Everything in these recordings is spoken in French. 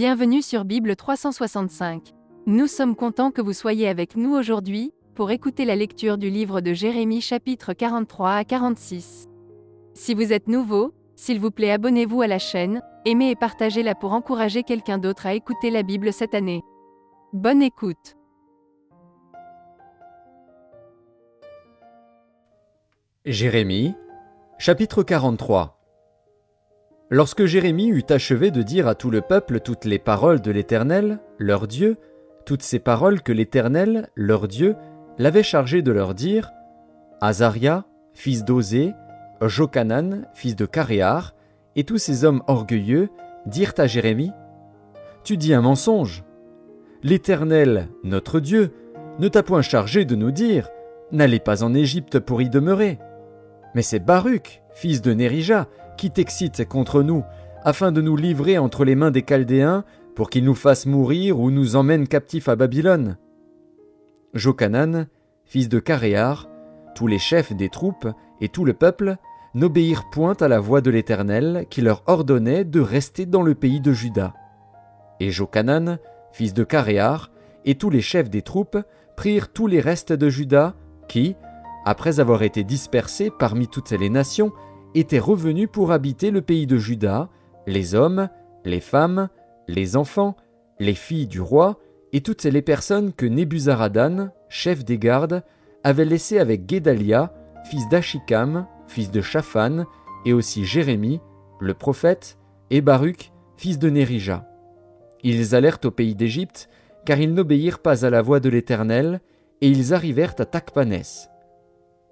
Bienvenue sur Bible 365. Nous sommes contents que vous soyez avec nous aujourd'hui, pour écouter la lecture du livre de Jérémie chapitres 43 à 46. Si vous êtes nouveau, s'il vous plaît abonnez-vous à la chaîne, aimez et partagez-la pour encourager quelqu'un d'autre à écouter la Bible cette année. Bonne écoute. Jérémie, chapitre 43. Lorsque Jérémie eut achevé de dire à tout le peuple toutes les paroles de l'Éternel, leur Dieu, toutes ces paroles que l'Éternel, leur Dieu, l'avait chargé de leur dire, Azaria, fils d'Osée, Jochanan, fils de Caréar, et tous ces hommes orgueilleux dirent à Jérémie, Tu dis un mensonge. L'Éternel, notre Dieu, ne t'a point chargé de nous dire, N'allez pas en Égypte pour y demeurer. Mais c'est Baruch, fils de Nérija, qui t'excite contre nous, afin de nous livrer entre les mains des Chaldéens, pour qu'ils nous fassent mourir ou nous emmènent captifs à Babylone. Jochanan, fils de Caréar, tous les chefs des troupes et tout le peuple n'obéirent point à la voix de l'Éternel qui leur ordonnait de rester dans le pays de Juda. Et Jochanan, fils de Caréar, et tous les chefs des troupes prirent tous les restes de Juda qui, après avoir été dispersés parmi toutes les nations, étaient revenus pour habiter le pays de Juda, les hommes, les femmes, les enfants, les filles du roi, et toutes les personnes que Nebuzaradan, chef des gardes, avait laissées avec Guédalia, fils d'Achikam, fils de Shaphan, et aussi Jérémie, le prophète, et Baruch, fils de Nérija. Ils allèrent au pays d'Égypte, car ils n'obéirent pas à la voix de l'Éternel, et ils arrivèrent à Tachpanès.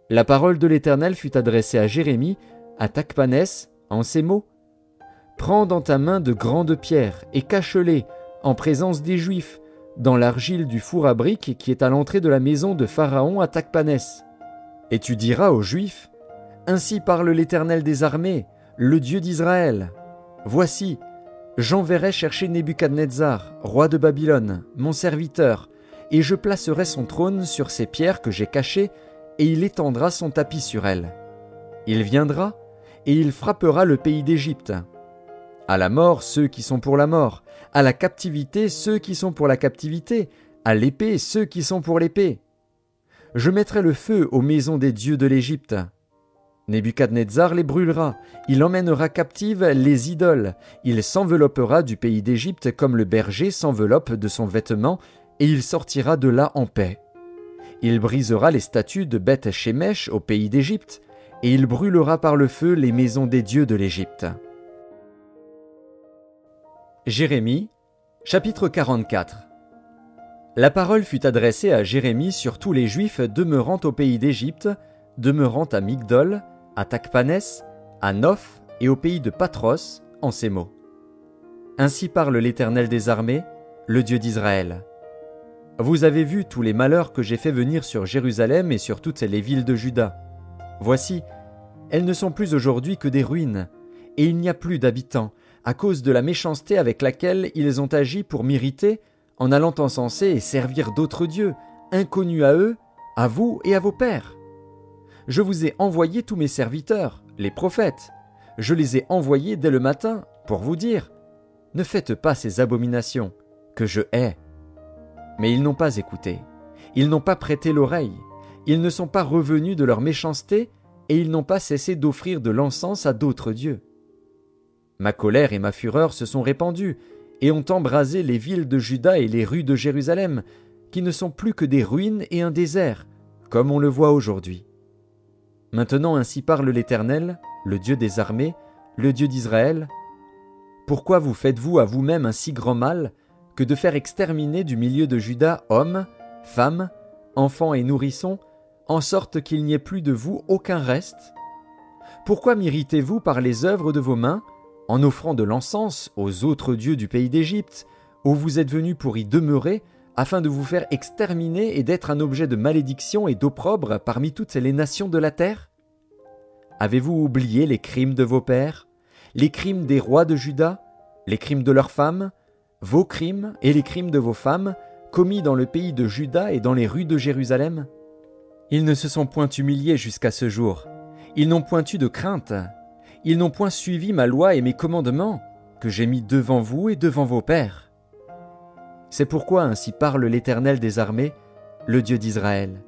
La parole de l'Éternel fut adressée à Jérémie, à Tachpanès, en ces mots. Prends dans ta main de grandes pierres et cache-les, en présence des Juifs, dans l'argile du four à briques qui est à l'entrée de la maison de Pharaon à Tachpanès. Et tu diras aux Juifs, Ainsi parle l'Éternel des armées, le Dieu d'Israël. Voici, j'enverrai chercher Nebuchadnezzar, roi de Babylone, mon serviteur, et je placerai son trône sur ces pierres que j'ai cachées, et il étendra son tapis sur elles. Il viendra, et il frappera le pays d'Égypte. À la mort, ceux qui sont pour la mort, à la captivité, ceux qui sont pour la captivité, à l'épée, ceux qui sont pour l'épée. Je mettrai le feu aux maisons des dieux de l'Égypte. Nebuchadnezzar les brûlera, il emmènera captives les idoles, il s'enveloppera du pays d'Égypte comme le berger s'enveloppe de son vêtement, et il sortira de là en paix. Il brisera les statues de Beth-Shemesh au pays d'Égypte, et il brûlera par le feu les maisons des dieux de l'Égypte. Jérémie, chapitre 44. La parole fut adressée à Jérémie sur tous les Juifs demeurant au pays d'Égypte, demeurant à Migdol, à Tachpanès, à Noph et au pays de Patros, en ces mots. Ainsi parle l'Éternel des armées, le Dieu d'Israël. Vous avez vu tous les malheurs que j'ai fait venir sur Jérusalem et sur toutes les villes de Juda. Voici, elles ne sont plus aujourd'hui que des ruines, et il n'y a plus d'habitants, à cause de la méchanceté avec laquelle ils ont agi pour m'irriter, en allant encenser et servir d'autres dieux, inconnus à eux, à vous et à vos pères. Je vous ai envoyé tous mes serviteurs, les prophètes. Je les ai envoyés dès le matin, pour vous dire, ne faites pas ces abominations, que je hais. Mais ils n'ont pas écouté, ils n'ont pas prêté l'oreille, ils ne sont pas revenus de leur méchanceté, et ils n'ont pas cessé d'offrir de l'encens à d'autres dieux. Ma colère et ma fureur se sont répandues, et ont embrasé les villes de Juda et les rues de Jérusalem, qui ne sont plus que des ruines et un désert, comme on le voit aujourd'hui. Maintenant ainsi parle l'Éternel, le Dieu des armées, le Dieu d'Israël. Pourquoi vous faites-vous à vous-même un si grand mal, que de faire exterminer du milieu de Juda hommes, femmes, enfants et nourrissons, en sorte qu'il n'y ait plus de vous aucun reste? Pourquoi m'irritez-vous par les œuvres de vos mains, en offrant de l'encens aux autres dieux du pays d'Égypte, où vous êtes venus pour y demeurer, afin de vous faire exterminer et d'être un objet de malédiction et d'opprobre parmi toutes les nations de la terre? Avez-vous oublié les crimes de vos pères, les crimes des rois de Juda, les crimes de leurs femmes, vos crimes et les crimes de vos femmes, commis dans le pays de Juda et dans les rues de Jérusalem? Ils ne se sont point humiliés jusqu'à ce jour, ils n'ont point eu de crainte, ils n'ont point suivi ma loi et mes commandements, que j'ai mis devant vous et devant vos pères. C'est pourquoi ainsi parle l'Éternel des armées, le Dieu d'Israël.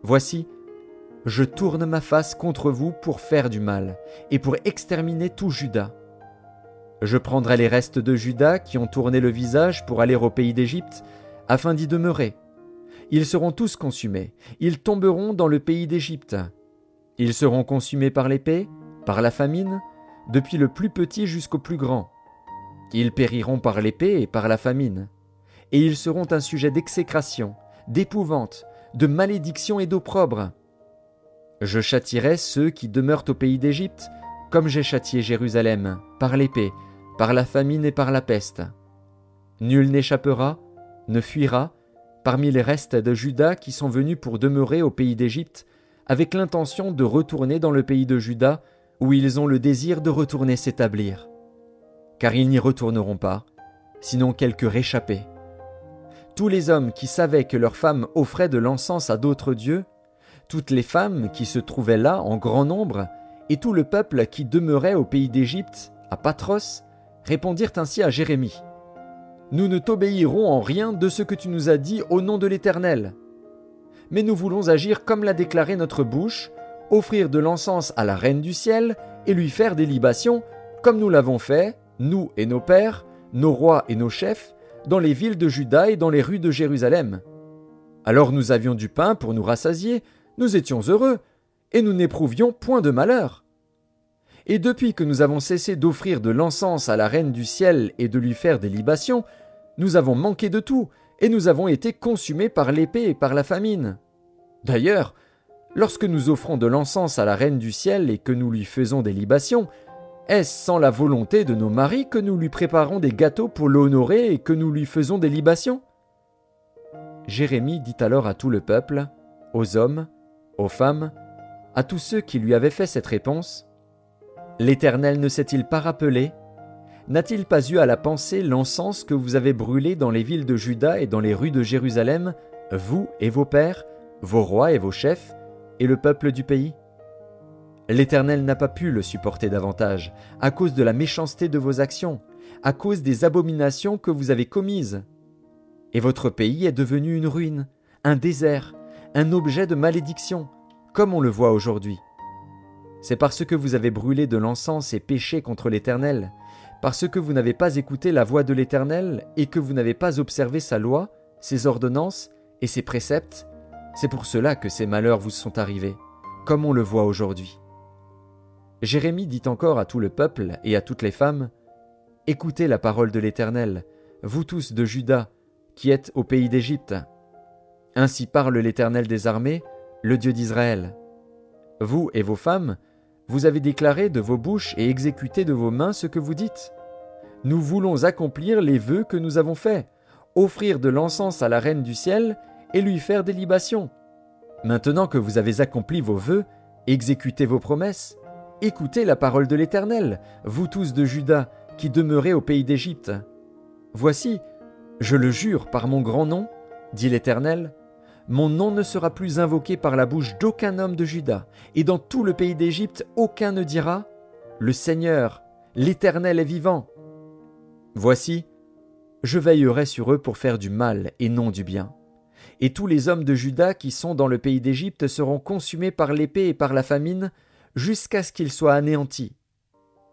Voici, je tourne ma face contre vous pour faire du mal et pour exterminer tout Juda. Je prendrai les restes de Juda qui ont tourné le visage pour aller au pays d'Égypte, afin d'y demeurer. Ils seront tous consumés, ils tomberont dans le pays d'Égypte. Ils seront consumés par l'épée, par la famine, depuis le plus petit jusqu'au plus grand. Ils périront par l'épée et par la famine. Et ils seront un sujet d'exécration, d'épouvante, de malédiction et d'opprobre. Je châtierai ceux qui demeurent au pays d'Égypte, comme j'ai châtié Jérusalem, par l'épée, par la famine et par la peste. Nul n'échappera, ne fuira, parmi les restes de Juda qui sont venus pour demeurer au pays d'Égypte, avec l'intention de retourner dans le pays de Juda, où ils ont le désir de retourner s'établir. Car ils n'y retourneront pas, sinon quelques réchappés. Tous les hommes qui savaient que leurs femmes offraient de l'encens à d'autres dieux, toutes les femmes qui se trouvaient là en grand nombre, et tout le peuple qui demeurait au pays d'Égypte, à Patros, répondirent ainsi à Jérémie. « Nous ne t'obéirons en rien de ce que tu nous as dit au nom de l'Éternel. Mais nous voulons agir comme l'a déclaré notre bouche, offrir de l'encens à la reine du ciel et lui faire des libations, comme nous l'avons fait, nous et nos pères, nos rois et nos chefs, dans les villes de Juda et dans les rues de Jérusalem. Alors nous avions du pain pour nous rassasier, nous étions heureux, et nous n'éprouvions point de malheur. Et depuis que nous avons cessé d'offrir de l'encens à la reine du ciel et de lui faire des libations, nous avons manqué de tout, et nous avons été consumés par l'épée et par la famine. D'ailleurs, lorsque nous offrons de l'encens à la reine du ciel et que nous lui faisons des libations, est-ce sans la volonté de nos maris que nous lui préparons des gâteaux pour l'honorer et que nous lui faisons des libations ?» Jérémie dit alors à tout le peuple, aux hommes, aux femmes, à tous ceux qui lui avaient fait cette réponse, « L'Éternel ne s'est-il pas rappelé? N'a-t-il pas eu à la pensée l'encens que vous avez brûlé dans les villes de Juda et dans les rues de Jérusalem, vous et vos pères, vos rois et vos chefs, et le peuple du pays? L'Éternel n'a pas pu le supporter davantage, à cause de la méchanceté de vos actions, à cause des abominations que vous avez commises. Et votre pays est devenu une ruine, un désert, un objet de malédiction, comme on le voit aujourd'hui. C'est parce que vous avez brûlé de l'encens et péché contre l'Éternel, parce que vous n'avez pas écouté la voix de l'Éternel et que vous n'avez pas observé sa loi, ses ordonnances et ses préceptes, c'est pour cela que ces malheurs vous sont arrivés, comme on le voit aujourd'hui. » Jérémie dit encore à tout le peuple et à toutes les femmes, « Écoutez la parole de l'Éternel, vous tous de Juda, qui êtes au pays d'Égypte. Ainsi parle l'Éternel des armées, le Dieu d'Israël. Vous et vos femmes, vous avez déclaré de vos bouches et exécuté de vos mains ce que vous dites. Nous voulons accomplir les vœux que nous avons faits, offrir de l'encens à la reine du ciel et lui faire des libations. Maintenant que vous avez accompli vos vœux, exécutez vos promesses. Écoutez la parole de l'Éternel, vous tous de Juda, qui demeurez au pays d'Égypte. Voici, je le jure par mon grand nom, dit l'Éternel, mon nom ne sera plus invoqué par la bouche d'aucun homme de Juda, et dans tout le pays d'Égypte, aucun ne dira, le Seigneur, l'Éternel est vivant. Voici, je veillerai sur eux pour faire du mal et non du bien. Et tous les hommes de Juda qui sont dans le pays d'Égypte seront consumés par l'épée et par la famine, jusqu'à ce qu'ils soient anéantis.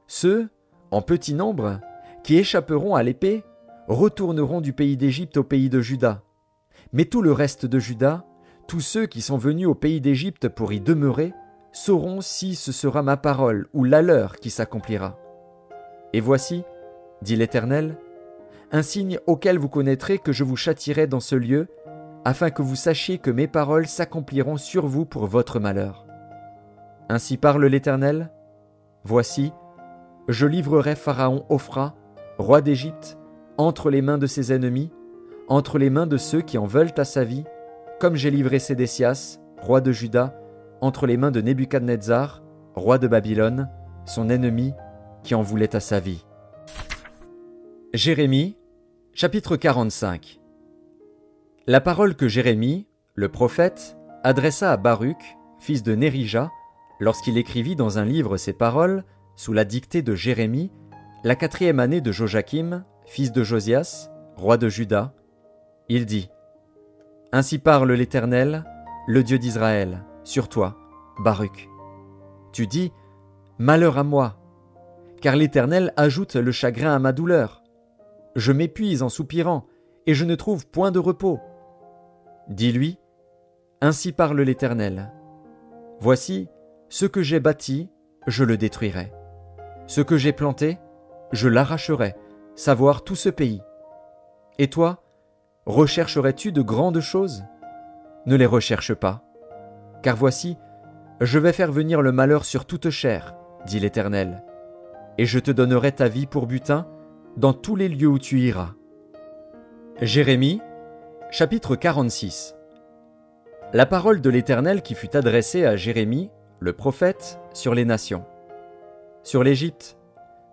Ceux, en petit nombre, qui échapperont à l'épée, retourneront du pays d'Égypte au pays de Juda. Mais tout le reste de Juda, tous ceux qui sont venus au pays d'Égypte pour y demeurer, sauront si ce sera ma parole ou la leur qui s'accomplira. Et voici, dit l'Éternel, un signe auquel vous connaîtrez que je vous châtierai dans ce lieu, afin que vous sachiez que mes paroles s'accompliront sur vous pour votre malheur. Ainsi parle l'Éternel, voici, je livrerai Pharaon Ophra, roi d'Égypte, entre les mains de ses ennemis, entre les mains de ceux qui en veulent à sa vie, comme j'ai livré Sédécias, roi de Juda, entre les mains de Nebuchadnezzar, roi de Babylone, son ennemi, qui en voulait à sa vie. Jérémie, chapitre 45. La parole que Jérémie, le prophète, adressa à Baruch, fils de Nérija, lorsqu'il écrivit dans un livre ces paroles, sous la dictée de Jérémie, la 4e année de Joachim, fils de Josias, roi de Juda, il dit : Ainsi parle l'Éternel, le Dieu d'Israël, sur toi, Baruch. Tu dis : Malheur à moi, car l'Éternel ajoute le chagrin à ma douleur. Je m'épuise en soupirant, et je ne trouve point de repos. Dis-lui : Ainsi parle l'Éternel. Voici, ce que j'ai bâti, je le détruirai. Ce que j'ai planté, je l'arracherai, savoir tout ce pays. Et toi, rechercherais-tu de grandes choses ? Ne les recherche pas. Car voici, je vais faire venir le malheur sur toute chair, dit l'Éternel, et je te donnerai ta vie pour butin dans tous les lieux où tu iras. Jérémie, chapitre 46. La parole de l'Éternel qui fut adressée à Jérémie, le prophète, sur les nations. Sur l'Égypte,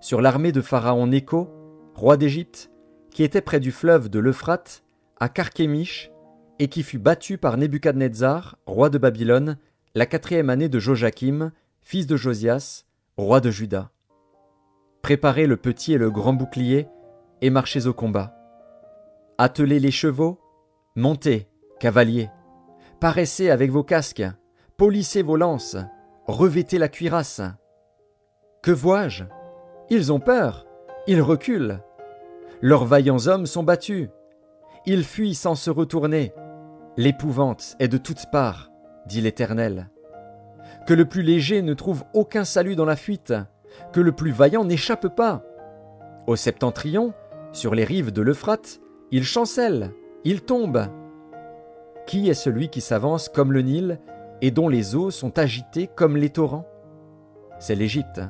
sur l'armée de Pharaon Nécho, roi d'Égypte, qui était près du fleuve de l'Euphrate, à Carchemish, et qui fut battu par Nebuchadnezzar, roi de Babylone, la 4e année de Joachim, fils de Josias, roi de Juda. Préparez le petit et le grand bouclier, et marchez au combat. Attelez les chevaux, montez, cavaliers, paraissez avec vos casques, polissez vos lances, revêtez la cuirasse. Que vois-je ? Ils ont peur, ils reculent. Leurs vaillants hommes sont battus. Ils fuient sans se retourner. L'épouvante est de toutes parts, dit l'Éternel. Que le plus léger ne trouve aucun salut dans la fuite, que le plus vaillant n'échappe pas. Au septentrion, sur les rives de l'Euphrate, il chancelle, il tombe. Qui est celui qui s'avance comme le Nil et dont les eaux sont agitées comme les torrents ? C'est l'Égypte.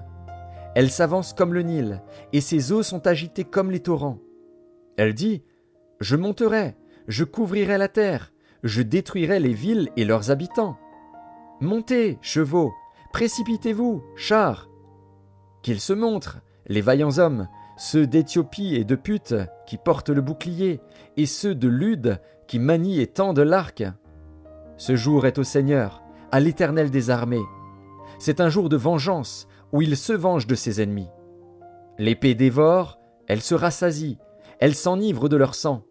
Elle s'avance comme le Nil, et ses eaux sont agitées comme les torrents. Elle dit : Je monterai, je couvrirai la terre, je détruirai les villes et leurs habitants. Montez, chevaux, précipitez-vous, chars. Qu'ils se montrent, les vaillants hommes, ceux d'Éthiopie et de Put qui portent le bouclier, et ceux de Lude qui manient et tendent l'arc. Ce jour est au Seigneur, à l'Éternel des armées. C'est un jour de vengeance, où il se venge de ses ennemis. L'épée dévore, elle se rassasie, elle s'enivre de leur sang.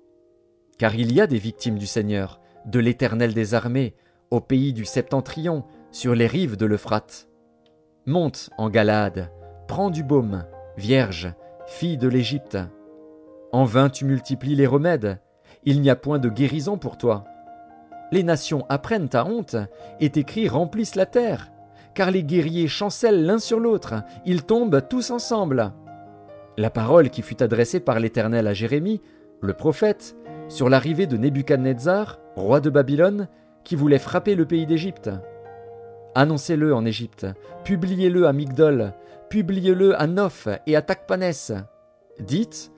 Car il y a des victimes du Seigneur, de l'Éternel des armées, au pays du septentrion, sur les rives de l'Euphrate. Monte en Galaad, prends du baume, vierge, fille de l'Égypte. En vain tu multiplies les remèdes, il n'y a point de guérison pour toi. Les nations apprennent ta honte, et tes cris remplissent la terre. Car les guerriers chancellent l'un sur l'autre, ils tombent tous ensemble. La parole qui fut adressée par l'Éternel à Jérémie, le prophète, sur l'arrivée de Nebuchadnezzar, roi de Babylone, qui voulait frapper le pays d'Égypte. Annoncez-le en Égypte, publiez-le à Migdol, publiez-le à Noph et à Tachpanès. Dites :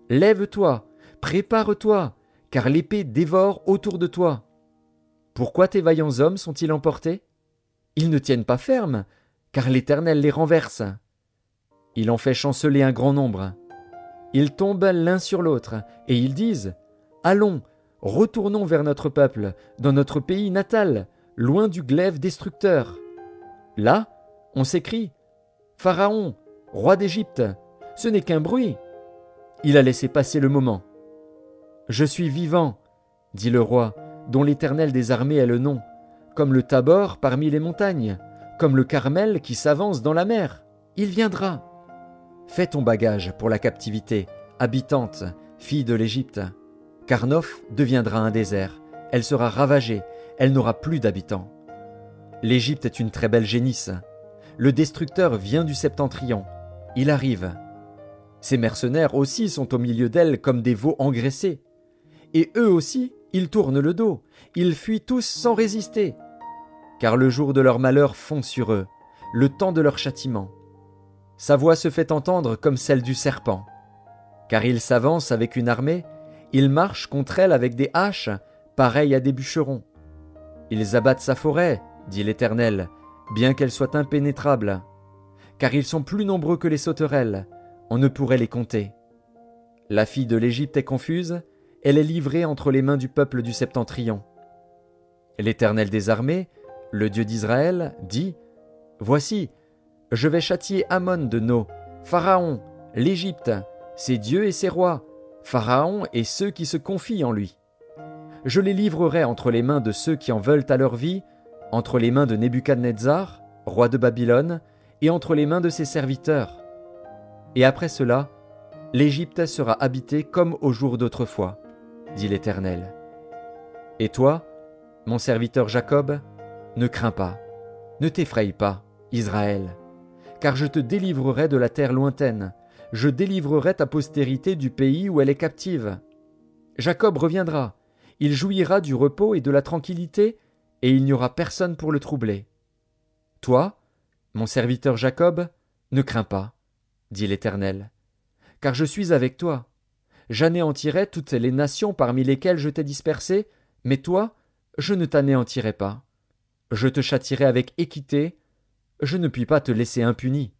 Lève-toi, prépare-toi, car l'épée dévore autour de toi. Pourquoi tes vaillants hommes sont-ils emportés ? Ils ne tiennent pas ferme, car l'Éternel les renverse. Il en fait chanceler un grand nombre. Ils tombent l'un sur l'autre, et ils disent : Allons, retournons vers notre peuple, dans notre pays natal, loin du glaive destructeur. Là, on s'écrie : Pharaon, roi d'Égypte, ce n'est qu'un bruit. Il a laissé passer le moment. Je suis vivant, dit le roi, dont l'Éternel des armées est le nom. Comme le Tabor parmi les montagnes, comme le Carmel qui s'avance dans la mer. Il viendra. Fais ton bagage pour la captivité, habitante, fille de l'Égypte. Car Noph deviendra un désert, elle sera ravagée, elle n'aura plus d'habitants. L'Égypte est une très belle génisse. Le destructeur vient du septentrion. Il arrive. Ses mercenaires aussi sont au milieu d'elle comme des veaux engraissés. Et eux aussi, ils tournent le dos, ils fuient tous sans résister. Car le jour de leur malheur fond sur eux, le temps de leur châtiment. Sa voix se fait entendre comme celle du serpent. Car il s'avance avec une armée, il marche contre elle avec des haches, pareilles à des bûcherons. Ils abattent sa forêt, dit l'Éternel, bien qu'elle soit impénétrable. Car ils sont plus nombreux que les sauterelles, on ne pourrait les compter. La fille de l'Égypte est confuse, elle est livrée entre les mains du peuple du septentrion. L'Éternel des armées, le Dieu d'Israël, dit : Voici, je vais châtier Amon de No, Pharaon, l'Égypte, ses dieux et ses rois, Pharaon et ceux qui se confient en lui. Je les livrerai entre les mains de ceux qui en veulent à leur vie, entre les mains de Nebuchadnezzar, roi de Babylone, et entre les mains de ses serviteurs. Et après cela, l'Égypte sera habitée comme au jour d'autrefois, dit l'Éternel. Et toi, mon serviteur Jacob, ne crains pas, ne t'effraie pas, Israël, car je te délivrerai de la terre lointaine, je délivrerai ta postérité du pays où elle est captive. Jacob reviendra, il jouira du repos et de la tranquillité, et il n'y aura personne pour le troubler. Toi, mon serviteur Jacob, ne crains pas, dit l'Éternel, car je suis avec toi. J'anéantirai toutes les nations parmi lesquelles je t'ai dispersé, mais toi, je ne t'anéantirai pas. Je te châtierai avec équité, je ne puis pas te laisser impuni.